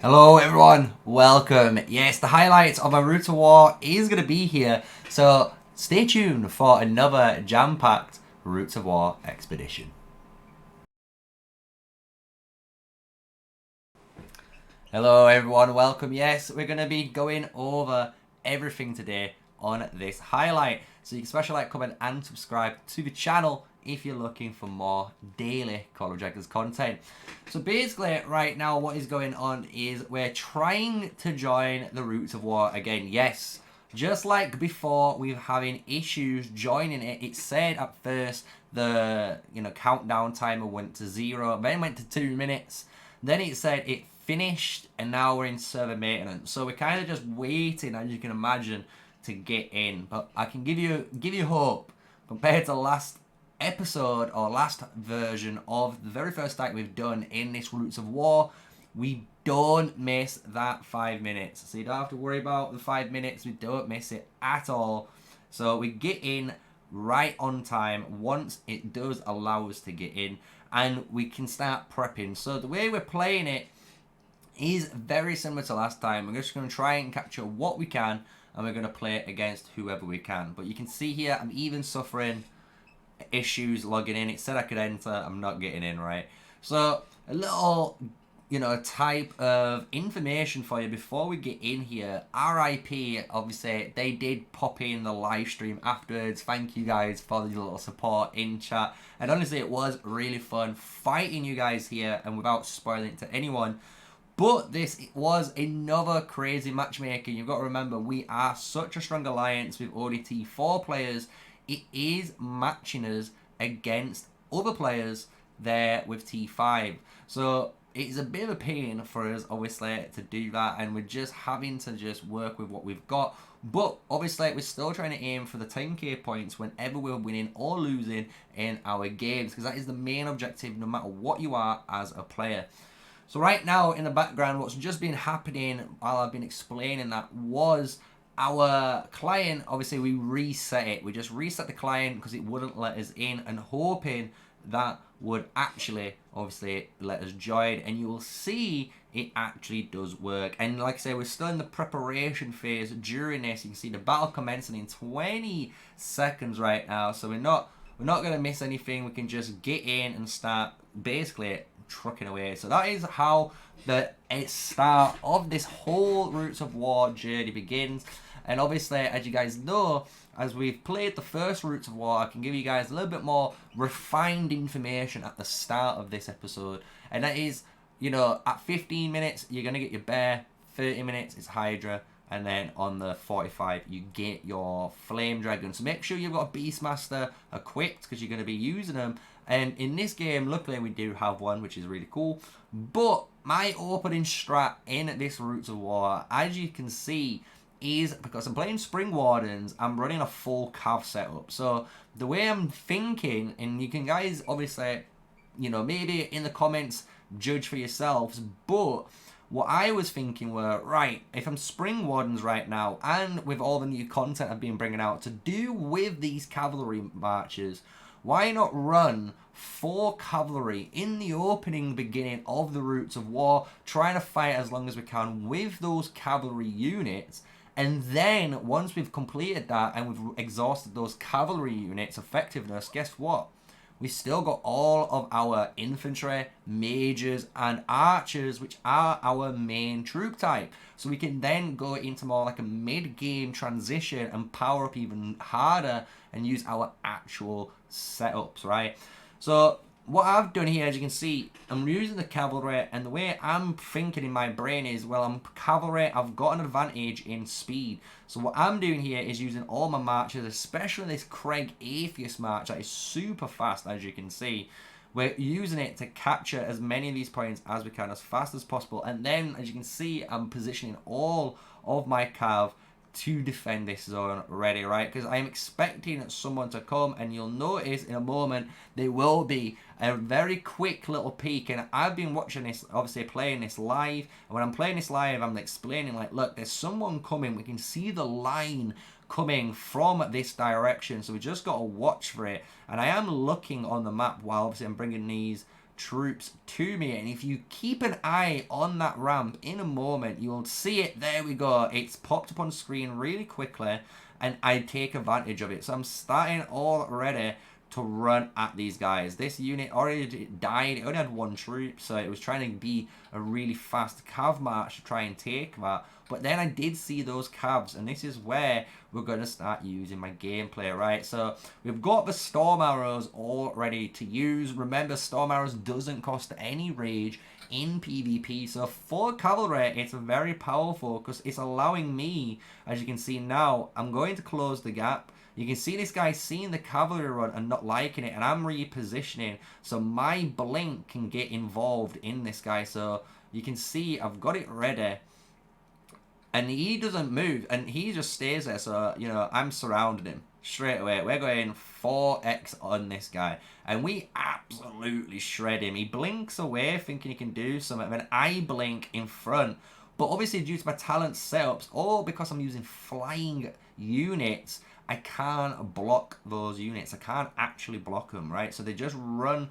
Hello everyone, welcome. Yes, the highlights of our Route to War is going to be here, so stay tuned for another jam-packed Route to War expedition. Hello everyone, welcome. Yes, we're going to be going over everything today on this highlight. So you can smash a like, comment and subscribe to the channel if you're looking for more daily Call of Dragons content. So basically right now what is going on is we're trying to join the Route of War again. Yes, just like before, we're having issues joining it. It said at first the countdown timer went to 0, then went to 2 minutes. Then it said it finished, and now we're in server maintenance. So we're kind of just waiting, as you can imagine, to get in. But I can give you hope compared to last episode or last version of the very first act we've done in this Roots of War. We don't miss that 5 minutes. So you don't have to worry about the 5 minutes. We don't miss it at all. So we get in right on time once it does allow us to get in, and we can start prepping. So the way we're playing it is very similar to last time. We're just going to try and capture what we can, and we're going to play against whoever we can. But you can see here, I'm even suffering issues logging in. It said I could enter. I'm not getting in, right? So a little type of information for you before we get in here. RIP, obviously, they did pop in the live stream afterwards. Thank you guys for the little support in chat. And honestly, it was really fun fighting you guys here, and without spoiling it to anyone. But this was another crazy matchmaking. You've got to remember, we are such a strong alliance with ODT 4 players. It is matching us against other players there with T5. So it's a bit of a pain for us, obviously, to do that, and we're just having to just work with what we've got. But obviously, we're still trying to aim for the 10k points whenever we're winning or losing in our games, because that is the main objective no matter what you are as a player. So right now in the background, what's just been happening while I've been explaining that was our client. Obviously we reset it. We just reset the client because it wouldn't let us in, and hoping that would actually obviously let us join, and you will see it actually does work. And like I say, we're still in the preparation phase during this. You can see the battle commencing in 20 seconds right now, so we're not going to miss anything. We can just get in and start basically trucking away. So that is how the start of this whole Roots of War journey begins. And obviously, as you guys know, as we've played the first Roots of War, I can give you guys a little bit more refined information at the start of this episode. And that is, at 15 minutes, you're going to get your bear, 30 minutes, it's Hydra, and then on the 45, you get your Flame Dragon. So make sure you've got a Beastmaster equipped, because you're going to be using them. And in this game, luckily, we do have one, which is really cool. But my opening strat in this Roots of War, as you can see, is because I'm playing Spring Wardens, I'm running a full cav setup. So the way I'm thinking, and you can guys obviously, maybe in the comments judge for yourselves, but what I was thinking were, right, if I'm Spring Wardens right now, and with all the new content I've been bringing out to do with these cavalry marches, why not run 4 cavalry in the opening beginning of the Roots of War, trying to fight as long as we can with those cavalry units, and then once we've completed that and we've exhausted those cavalry units' effectiveness, guess what? We still got all of our infantry, mages, and archers, which are our main troop type. So we can then go into more like a mid-game transition and power up even harder and use our actual setups, right? So what I've done here, as you can see, I'm using the cavalry, and the way I'm thinking in my brain is, well, I'm cavalry, I've got an advantage in speed. So what I'm doing here is using all my marches, especially this Craig Atheist march that is super fast, as you can see. We're using it to capture as many of these points as we can as fast as possible. And then, as you can see, I'm positioning all of my cav to defend this zone ready, right? Because I'm expecting someone to come, and you'll notice in a moment there will be a very quick little peek. And I've been watching this, obviously playing this live, and when I'm playing this live, I'm explaining like, look, there's someone coming. We can see the line coming from this direction, so we just got to watch for it. And I am looking on the map while obviously I'm bringing these troops to me. And if you keep an eye on that ramp in a moment, you'll see it. There we go. It's popped up on screen really quickly, and I take advantage of it. So I'm starting already to run at these guys. This unit already died. It only had 1 troop, so it was trying to be a really fast cav march to try and take that. But then I did see those cavs, and this is where we're going to start using my gameplay, right? So we've got the storm arrows all ready to use. Remember, storm arrows doesn't cost any rage in PvP. So for cavalry, it's very powerful because it's allowing me, as you can see now, I'm going to close the gap. You can see this guy seeing the cavalry run and not liking it, and I'm repositioning so my blink can get involved in this guy. So you can see I've got it ready, and he doesn't move, and he just stays there. So, you know, I'm surrounding him straight away. We're going 4x on this guy, and we absolutely shred him. He blinks away thinking he can do something, and then I blink in front. But obviously, due to my talent setups, or because I'm using flying units, I can't block those units. I can't actually block them, right? So they just run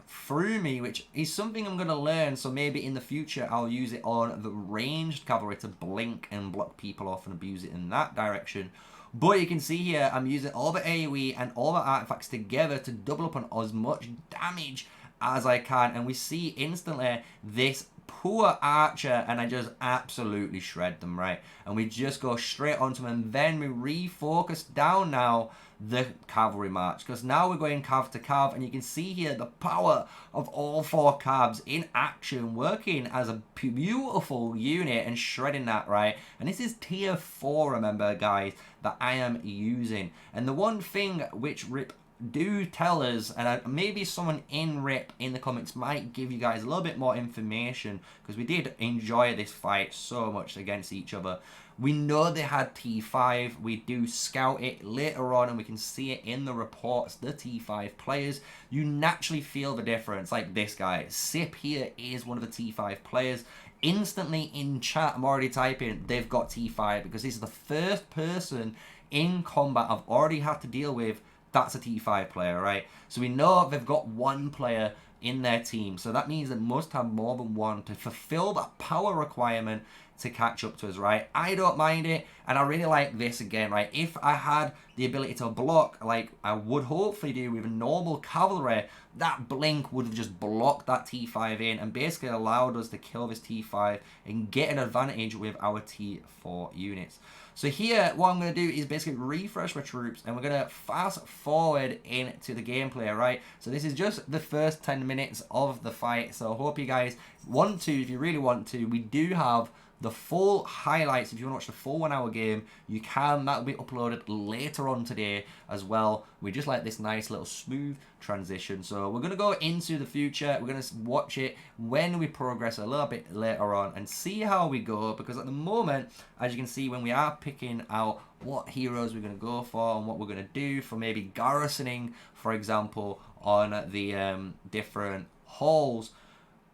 through me, which is something I'm going to learn. So maybe in the future, I'll use it on the ranged cavalry to blink and block people off and abuse it in that direction. But you can see here, I'm using all the AoE and all the artifacts together to double up on as much damage as I can. And we see instantly this poor archer, and I just absolutely shred them, right? And we just go straight onto them, and then we refocus down now the cavalry march, because now we're going cav to cav, and you can see here the power of all 4 cavs in action, working as a beautiful unit and shredding that, right? And this is tier 4, remember, guys, that I am using. And the one thing which RIP do tell us, and maybe someone in RIP in the comments might give you guys a little bit more information, because we did enjoy this fight so much against each other. We know they had T5. We do scout it later on, and we can see it in the reports. The T5 players, you naturally feel the difference. Like this guy, Sip here is one of the T5 players. Instantly in chat, I'm already typing, they've got T5, because this is the first person in combat I've already had to deal with that's a T5 player, right? So we know they've got 1 player in their team. So that means they must have more than 1 to fulfill that power requirement to catch up to us, right? I don't mind it, and I really like this again, right? If I had the ability to block, like I would hopefully do with a normal cavalry, that blink would have just blocked that T5 in and basically allowed us to kill this T5 and get an advantage with our T4 units. So here, what I'm going to do is basically refresh my troops, and we're going to fast forward into the gameplay, right? So this is just the first 10 minutes of the fight, so I hope you guys want to, if you really want to. We do have the full highlights. If you want to watch the full 1 hour game, you can. That will be uploaded later on today as well. We just like this nice little smooth transition. So we're going to go into the future. We're going to watch it when we progress a little bit later on and see how we go, because at the moment, as you can see, when we are picking out what heroes we're going to go for and what we're going to do for maybe garrisoning, for example, on the different halls,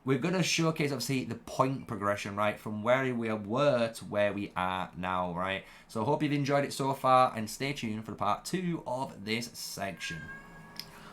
we're going to showcase, obviously, the point progression, right? From where we were to where we are now, right? So I hope you've enjoyed it so far, and stay tuned for the part 2 of this section.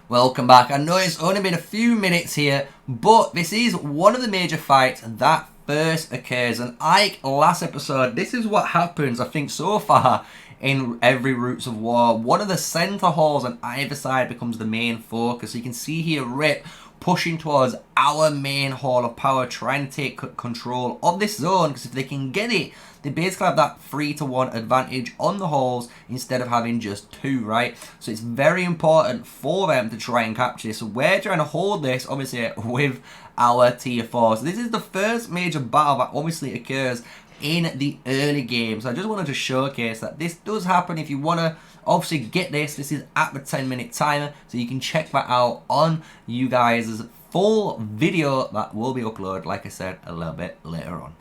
Welcome back. I know it's only been a few minutes here, but this is one of the major fights that first occurs. And like last episode, this is what happens, I think, so far in every Roots of War. One of the center halls on either side becomes the main focus. So you can see here RIP pushing towards our main hall of power, trying to take control of this zone, because if they can get it, they basically have that 3-to-1 advantage on the halls instead of having just 2, right? So it's very important for them to try and capture this. So we're trying to hold this, obviously, with our tier 4. So this is the first major battle that obviously occurs in the early game. So I just wanted to showcase that this does happen. If you want to obviously get this is at the 10-minute timer, so you can check that out on you guys' full video that will be uploaded, like I said, a little bit later on.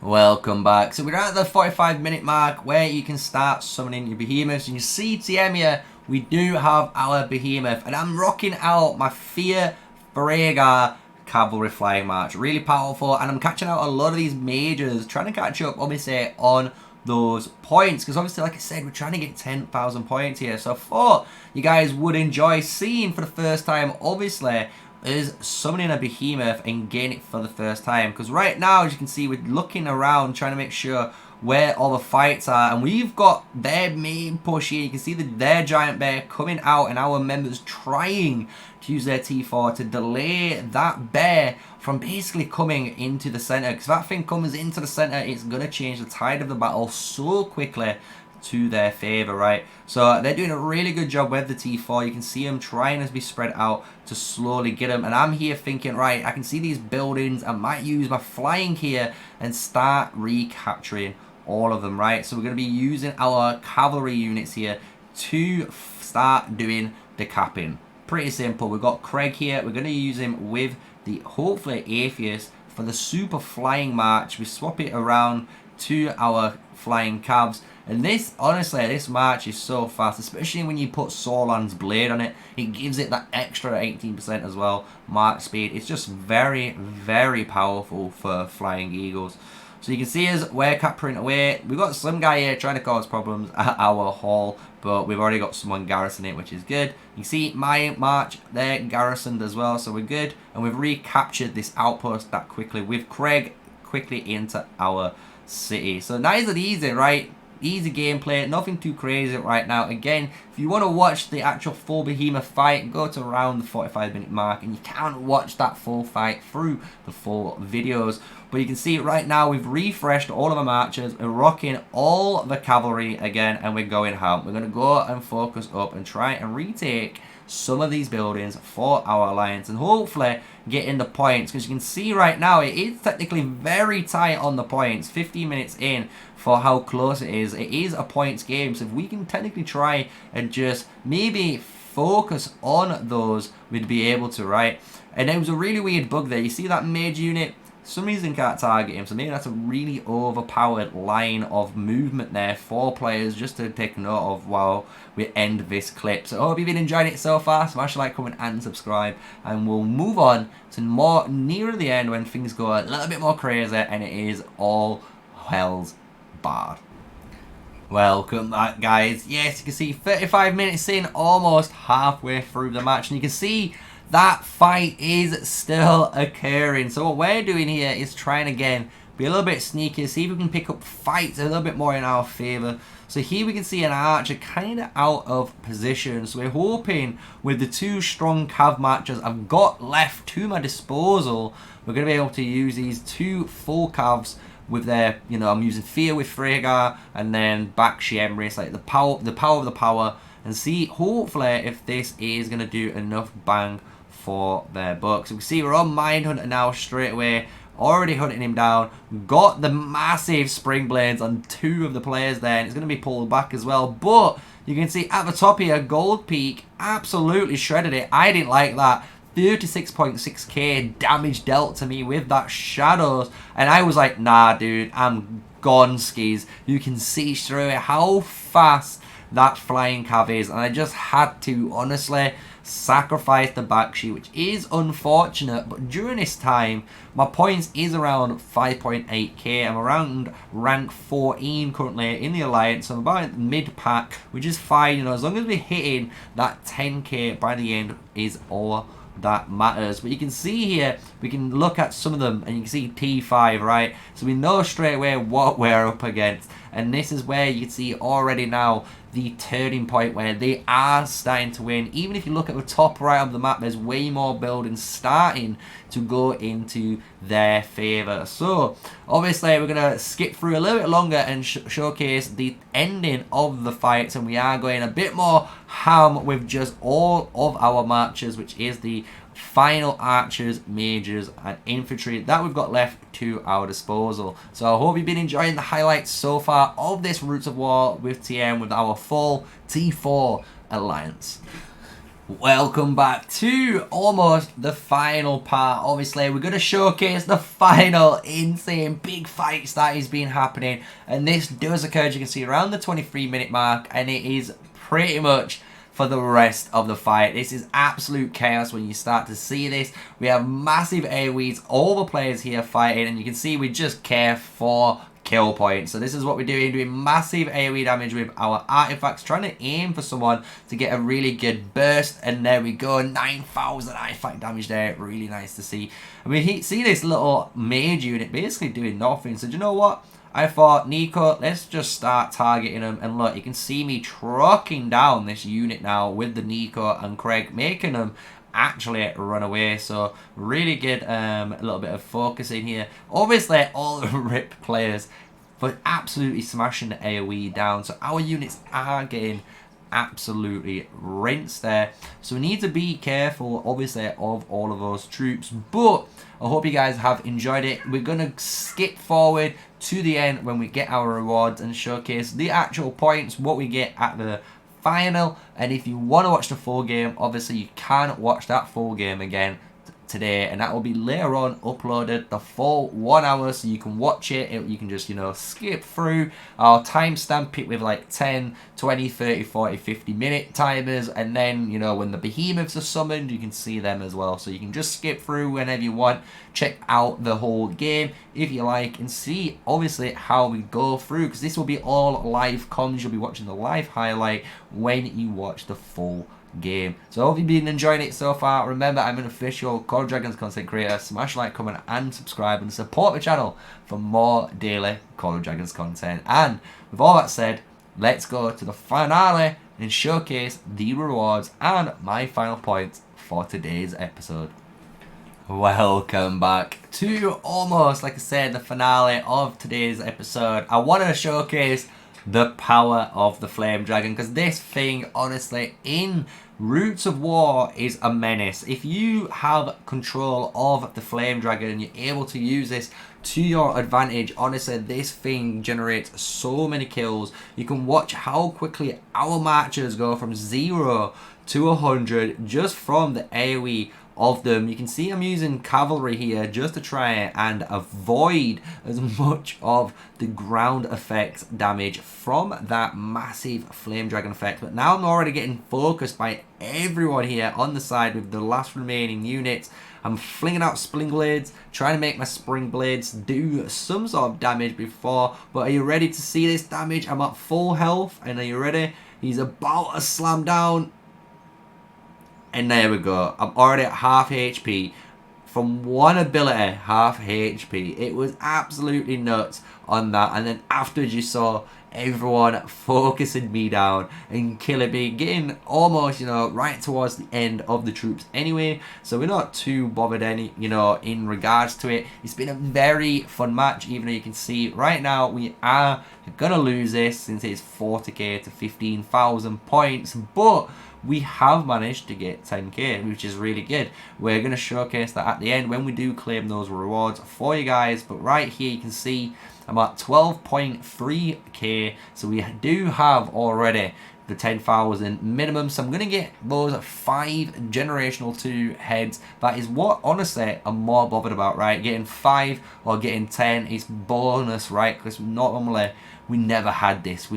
Welcome back. So we're at the 45-minute mark where you can start summoning your behemoths. And you see TM here, we do have our behemoth, and I'm rocking out my Fear Frega Cavalry Flying March. Really powerful, and I'm catching out a lot of these mages, trying to catch up, obviously, on those points, because obviously, like I said, we're trying to get 10,000 points here. So I thought you guys would enjoy seeing for the first time, obviously, is summoning a behemoth and getting it for the first time. Because right now, as you can see, we're looking around trying to make sure where all the fights are, and we've got their main push here. You can see their giant bear coming out, and our members trying to use their T4 to delay that bear from basically coming into the center. Because if that thing comes into the center, it's going to change the tide of the battle so quickly to their favor, right? So they're doing a really good job with the T4. You can see them trying to be spread out to slowly get them, and I'm here thinking, right, I can see these buildings. I might use my flying here and start recapturing all of them, right? So we're going to be using our cavalry units here to start doing the capping. Pretty simple. We've got Craig here. We're going to use him with the, hopefully, Atheist for the super flying march. We swap it around to our flying cabs. And this, honestly, this march is so fast, especially when you put Sauron's blade on it. It gives it that extra 18% as well, march speed. It's just very, very powerful for flying eagles. So you can see us, we're capturing away. We've got some guy here trying to cause problems at our hall, but we've already got someone garrisoning it, which is good. You can see my march, they're garrisoned as well, so we're good. And we've recaptured this outpost that quickly with Craig quickly into our city. So nice and easy, right? Easy gameplay, nothing too crazy right now. Again, if you want to watch the actual full behemoth fight, go to around the 45-minute mark, and you can watch that full fight through the full videos. But you can see right now we've refreshed all of our marchers, we're rocking all the cavalry again, and we're going home. We're going to go and focus up and try and retake some of these buildings for our alliance and hopefully get in the points, because you can see right now it is technically very tight on the points. 15 minutes in for how close it is a points game, so if we can technically try and just maybe focus on those, we'd be able to, right? And there was a really weird bug there. You see that mage unit, for some reason can't target him, so maybe that's a really overpowered line of movement there for players just to take note of while we end this clip. So I hope you've been enjoying it so far. Smash a like, comment and subscribe, and we'll move on to more nearer the end when things go a little bit more crazy and it is all hell's barred. Welcome back, guys. Yes, you can see 35 minutes in, almost halfway through the match, and you can see that fight is still occurring. So what we're doing here is trying again, be a little bit sneaky, see if we can pick up fights a little bit more in our favor. So here we can see an archer kind of out of position. So we're hoping with the two strong cav marchers I've got left to my disposal, we're going to be able to use these two full cavs with their, you know, I'm using Fear with Frhagar and then Bakshi Emrys, like the power of the power, and see hopefully if this is going to do enough bang for their buck. So we can see we're on Mindhunter now straight away, already hunting him down, got the massive spring blades on two of the players there, and it's going to be pulled back as well. But you can see at the top here, Gold Peak absolutely shredded it. I didn't like that. 36.6k damage dealt to me with that Shadows, and I was like, nah dude, I'm gone skis. You can see straight away how fast that flying cav is, and I just had to honestly sacrifice the Bakshi, which is unfortunate. But during this time my points is around 5.8k. I'm around rank 14 currently in the alliance, so I'm about mid pack, which is fine, you know, as long as we're hitting that 10k by the end is all that matters. But you can see here, we can look at some of them and you can see T5, right? So we know straight away what we're up against, and this is where you can see already now the turning point where they are starting to win. Even if you look at the top right of the map, there's way more buildings starting to go into their favor. So obviously we're going to skip through a little bit longer and showcase the ending of the fights, and we are going a bit more ham with just all of our marchers, which is the final archers, mages and infantry that we've got left to our disposal. So I hope you've been enjoying the highlights so far of this Roots of War with TM with our full T4 alliance. Welcome back to almost the final part. Obviously we're going to showcase the final insane big fights that has been happening, and this does occur, as you can see, around the 23-minute mark, and it is pretty much for the rest of the fight. This is absolute chaos when you start to see this. We have massive AoEs, all the players here fighting, and you can see we just care for kill points. So this is what we're doing massive AoE damage with our artifacts, trying to aim for someone to get a really good burst. And there we go, 9,000 artifact damage there. Really nice to see. I mean, see this little mage unit basically doing nothing. So do you know what? I thought, Nico, let's just start targeting them. And look, you can see me trucking down this unit now with the Nico and Craig, making them actually run away. So really good, a little bit of focusing here. Obviously, all the RIP players, but absolutely smashing the AoE down. So our units are getting absolutely rinsed there. So we need to be careful, obviously, of all of those troops. But I hope you guys have enjoyed it. We're going to skip forward to the end when we get our rewards and showcase the actual points, what we get at the final. And if you want to watch the full game, obviously you can watch that full game again today, and that will be later on uploaded, the full 1 hour, so you can watch it. You can just, you know, skip through. I'll timestamp it with like 10, 20, 30, 40, 50 minute timers, and then, you know, when the behemoths are summoned, you can see them as well. So you can just skip through whenever you want, check out the whole game if you like, and see obviously how we go through, because this will be all live comms. You'll be watching the live highlight when you watch the full game. So I hope you've been enjoying it so far. Remember, I'm an official Call of Dragons content creator. Smash like, comment and subscribe, and support the channel for more daily Call of Dragons content. And with all that said, let's go to the finale and showcase the rewards and my final points for today's episode. Welcome back to almost, like I said, the finale of today's episode. I want to showcase the power of the Flame Dragon, because this thing, honestly, in Roots of War is a menace. If you have control of the Flame Dragon and you're able to use this to your advantage, honestly, this thing generates so many kills. You can watch how quickly our marchers go from 0 to 100 just from the AoE of them. You can see I'm using Cavalry here just to try and avoid as much of the ground effect damage from that massive Flame Dragon effect. But now I'm already getting focused by everyone here on the side with the last remaining units. I'm flinging out Spring Blades, trying to make my Spring Blades do some sort of damage before. But are you ready to see this damage? I'm at full health, and are you ready? He's about to slam down. And there we go. I'm already at half HP. From one ability, half HP. It was absolutely nuts on that. And then afterwards you saw everyone focusing me down and killing me, getting almost, you know, right towards the end of the troops anyway. So we're not too bothered in regards to it. It's been a very fun match, even though you can see right now we are gonna lose this since it's 40k to 15,000 points. But we have managed to get 10k, which is really good. We're going to showcase that at the end when we do claim those rewards for you guys. But right here you can see I'm at 12.3k, so we do have already the 10,000 minimum. So I'm going to get those 5 generational 2 heads. That is what, honestly, I'm more bothered about, right? Getting 5 or getting 10 is bonus, right? Because normally we never had this.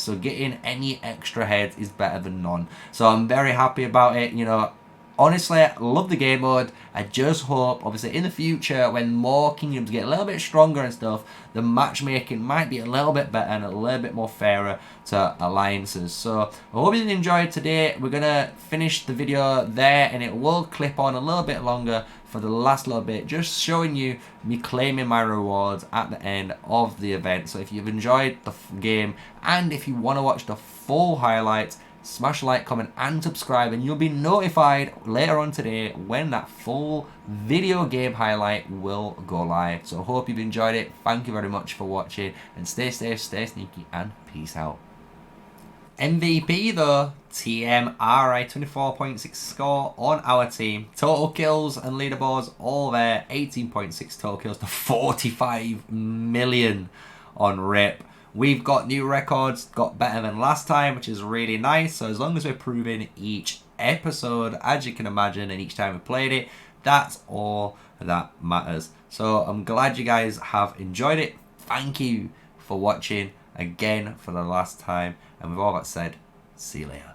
So getting any extra heads is better than none. So I'm very happy about it. You know, honestly, I love the game mode. I just hope, obviously, in the future, when more kingdoms get a little bit stronger and stuff, the matchmaking might be a little bit better and a little bit more fairer to alliances. So I hope you enjoyed today. We're going to finish the video there, and it will clip on a little bit longer for the last little bit, just showing you me claiming my rewards at the end of the event. So if you've enjoyed the game and if you want to watch the full highlights, smash like, comment and subscribe, and you'll be notified later on today when that full video game highlight will go live. So I hope you've enjoyed it. Thank you very much for watching, and stay safe, stay sneaky, and peace out. MVP though, TMRI, 24.6 score on our team. Total kills and leaderboards all there. 18.6 total kills to 45 million on RIP. We've got new records, got better than last time, which is really nice. So as long as we're proving each episode, as you can imagine, and each time we played it, that's all that matters. So I'm glad you guys have enjoyed it. Thank you for watching again for the last time. And with all that said, see you later.